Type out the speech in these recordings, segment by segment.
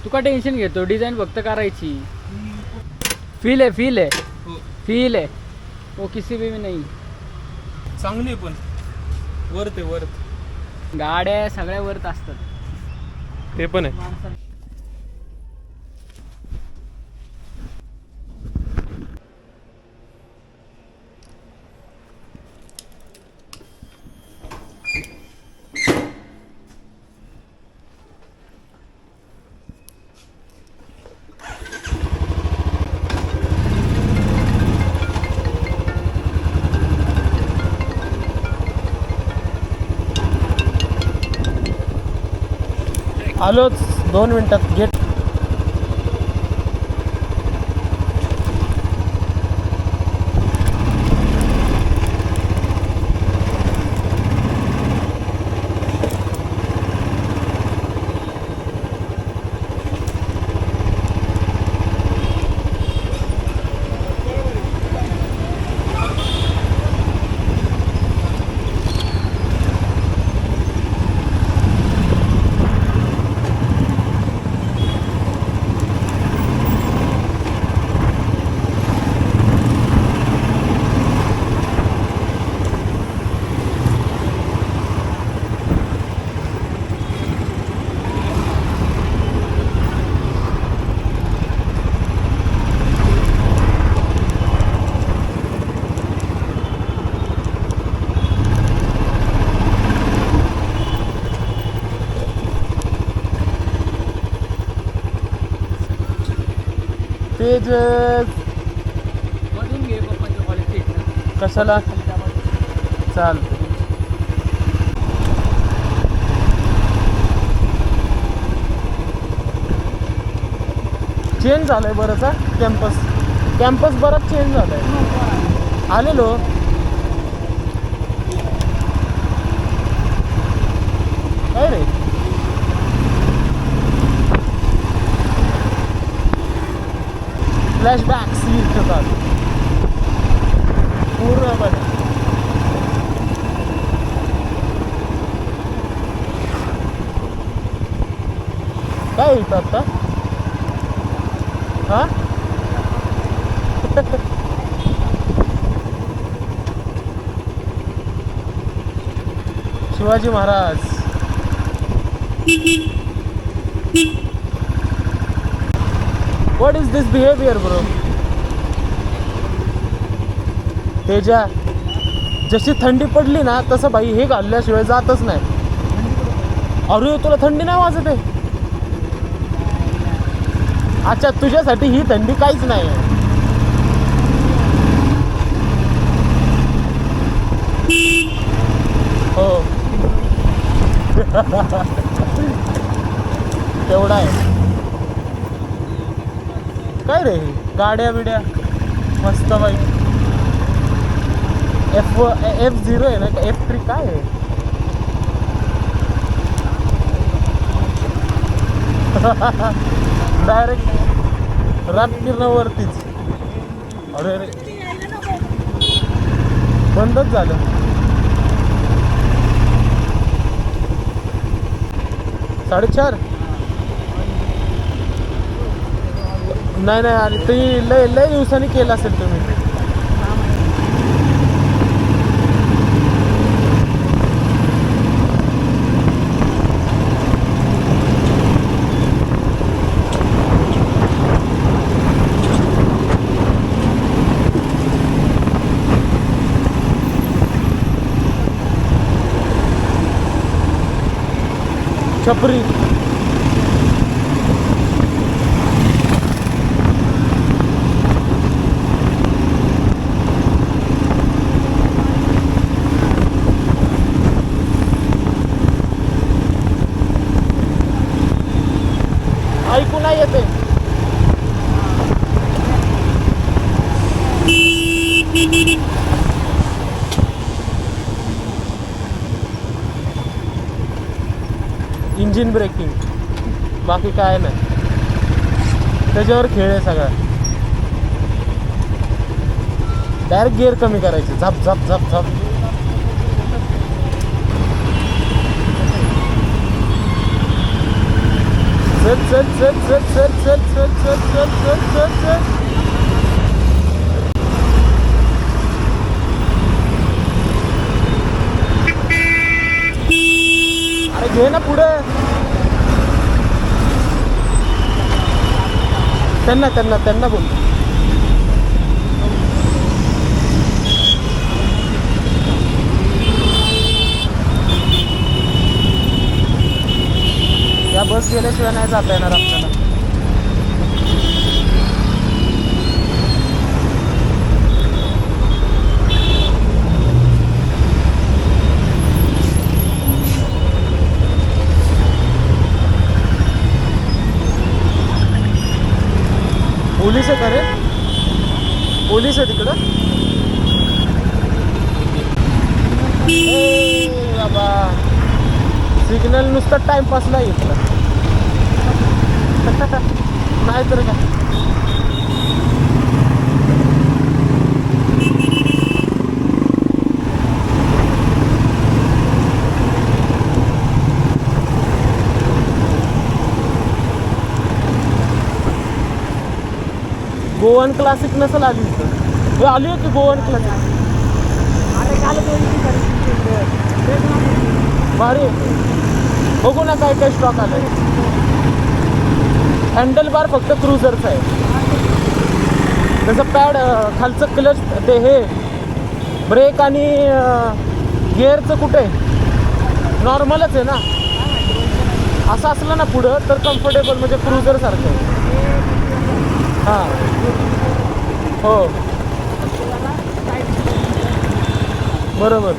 तू का टेन्शन घेतो, डिझाईन फक्त करायची. फील आहे फील आहे फील आहे वो किसी भी नाही. चांगली पण वर्थ आहे वर्थ. गाड्या सगळ्या वर्थ असतात. ते पण आहे. आलोच 2 मिनिटात गेट. तेजस मधून घे पप्पांच्या कॉलेज. कशाला चालतं. चेंज झालंय बरंच. कॅम्पस बराच चेंज झालाय. आलेलो काय रे. फ्लॅशबॅक सीट होतात पूर्णपणे. काय येतं आता हा. Shivaji Maharaj. What is this behavior bro? तेजा जशी थंडी पडली ना तसं भाई हे घालल्याशिवाय जातच नाही. अरे तुला थंडी नाही वाजत आहे. अच्छा तुझ्यासाठी ही थंडी काहीच नाही आहे. हो तेवढा आहे. काय रे गाड्या बिड्या मस्त बाई. F0 आहे ना का F3 काय आहे. डायरेक्ट रातकिरणावरतीच. अरे अरे बंदच झालं. साडेचार नाही नाही. आणि ते लय दिवसांनी केलं असेल तुम्ही. छपरी ऐकू नाही येते. इंजिन ब्रेकिंग बाकी काय नाही. त्याच्यावर खेळ आहे सगळा. डायरेक्ट गिअर कमी करायचे. झप झप झप झप. चल चल चल चल चल चल चल चल चल चल चल चल. अरे घे ना पुढे. त्यांना बोल. या बस गेल्याशिवाय नाही जाता येणार आपल्याला. पोलीस आहे का रे? पोलीस आहे तिकडं. ए बाबा, सिग्नल नुसतं टाइमपास नाही इथलं. नाही तर काय. गोवन क्लासिक नसेल आली इथं. आली होती गोवन क्लासिक. भारी बघू ना काय काय स्टॉक आलाय. हँडल बार फक्त क्रुझरचा आहे. त्याचं पॅड खालचं क्लच ते हे ब्रेक आणि गिअरचं कुठे नॉर्मलच आहे ना. असं असलं ना पुढं तर कम्फर्टेबल म्हणजे क्रुझरसारखं. हां हो बरोबर.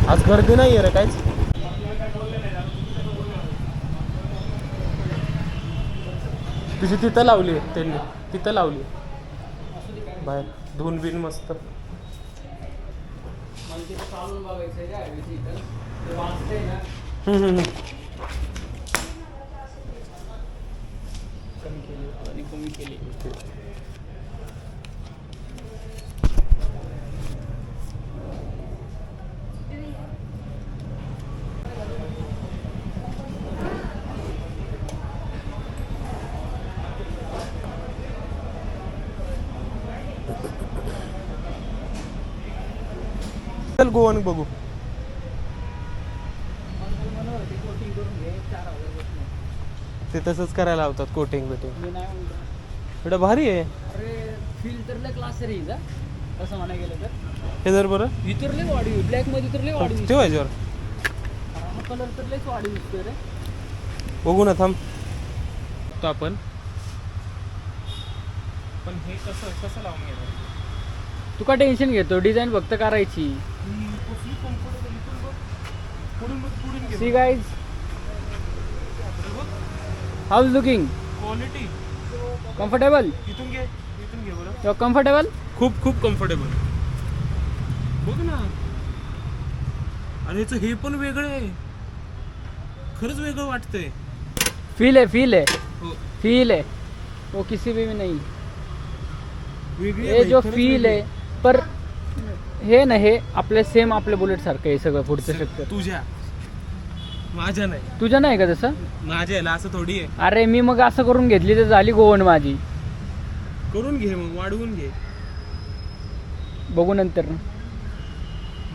आज गर्दी नाही आहे रे काहीच. तुझी तिथं लावली आहे त्यांनी. तिथं लावली बाहेर धुवून बिन मस्त. कमी केली. चल गोवन बघू. ते तसंच करायला लावतात कोटिंग बिटिंग. एवढं भारी आहे. अरे फील तर लय क्लास रे हिचा कसं म्हणा गेलं तर. हे जर बरं इतर लय वाढी ब्लॅक मध्ये तर लय वाढी. ठेवायच्यावर हा कलर तर लयच वाढी दिसतोय रे. बघू ना थांब. तो आपण पण हे कसं लावून घेणार. तू का टेन्शन घेतो. डिझाईन फक्त करायची. See guys how is looking. Quality comfortable. इथून घे बरं. You comfortable. खूप कम्फर्टेबल. बघ ना. आणि याचं हे पण वेगळं आहे. खरंच वेगळं वाटतंय. फील है हो फील है वो किसी में भी नहीं. वेगळी हे जो फील आहे पर हे ना हे आपल्या सेम आपल्या बुलेट सारखं आहे सगळं पुढचं शकतं. तुझ्या माझ्या नाही. तुझ्या नाही का तसं. माझ्या याला असं थोडी आहे. अरे मी मग असं करून घेतली तर झाली गोवन माझी. करून घे मग वाढवून घे. बघू नंतर.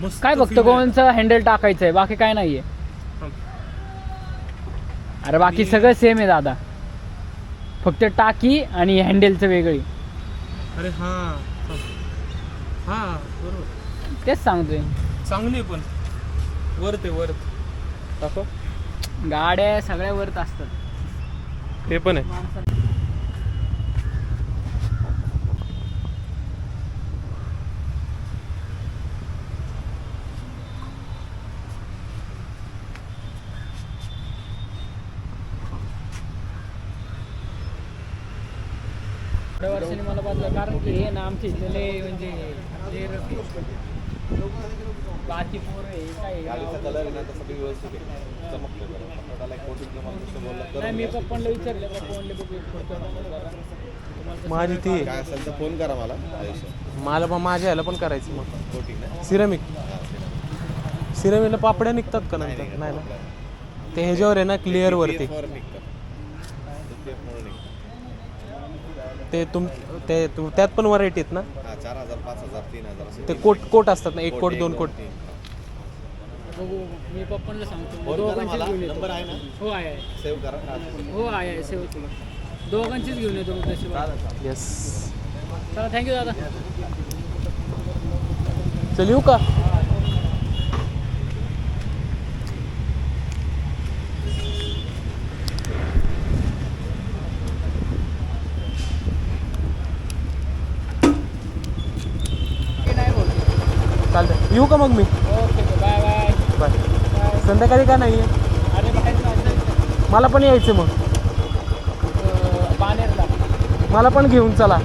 मस्त काय फक्त गोवनचं हँडल टाकायचं आहे बाकी काय नाहीये. अरे बाकी सगळं सेम आहे दादा. फक्त टाकी आणि हँडलचं वेगळी. अरे हा बरोबर तेच सांगतोय. चांगली पण वर्थ आहे वर्थ. दाखव. गाड्या सगळ्या वर्थ असतात. ते पण आहे. थोड्या वर्षांनी मला बदला कारण की हे ना आमचे इथले म्हणजे बाकी पोर आहे काय गाडीचा कलर आहे ना तसा बी व्यवस्थित आहे चमकतो जरा स्वतःला एक कोटिंग तुम्हाला नुसतं बोललं नाही मी करून पप्पांना विचारलं पप्पा म्हणले बघू एक फोटो जरा. तुम्हाला माझी ती काय असेल तर फोन करा मला आयुष्य मला पण माझ्या ह्याला पण करायचं मग कोटिंग ना सिरमिक सिरमिकला पापड्या निघतात का नंतर नाही ना ते ह्याच्यावर आहे ना क्लिअर वरती वर निघतं म्हणून निघतं ते त्यात पण व्हरायटी आहेत ना हा 4000 5000 3000 असे ते कोट असतात ना एक कोट दोन कोट बघू मी पप्पांना सांगतो फोन करा दोघांचीच मला घेऊन येतो. नंबर आहे ना हो आहे सेव्ह करा हो आहे सेव तुला दोघांचीच घेऊन येतो मग तशी येस चला थँक्यू दादा चल येऊ का नाही बोलतो चालतंय येऊ का मग मी okay bye bye bye bye संध्याकाळी का नाही आहे अरे बाहेर जायचं मला पण यायचं मग बाणेरला मला पण घेऊन चला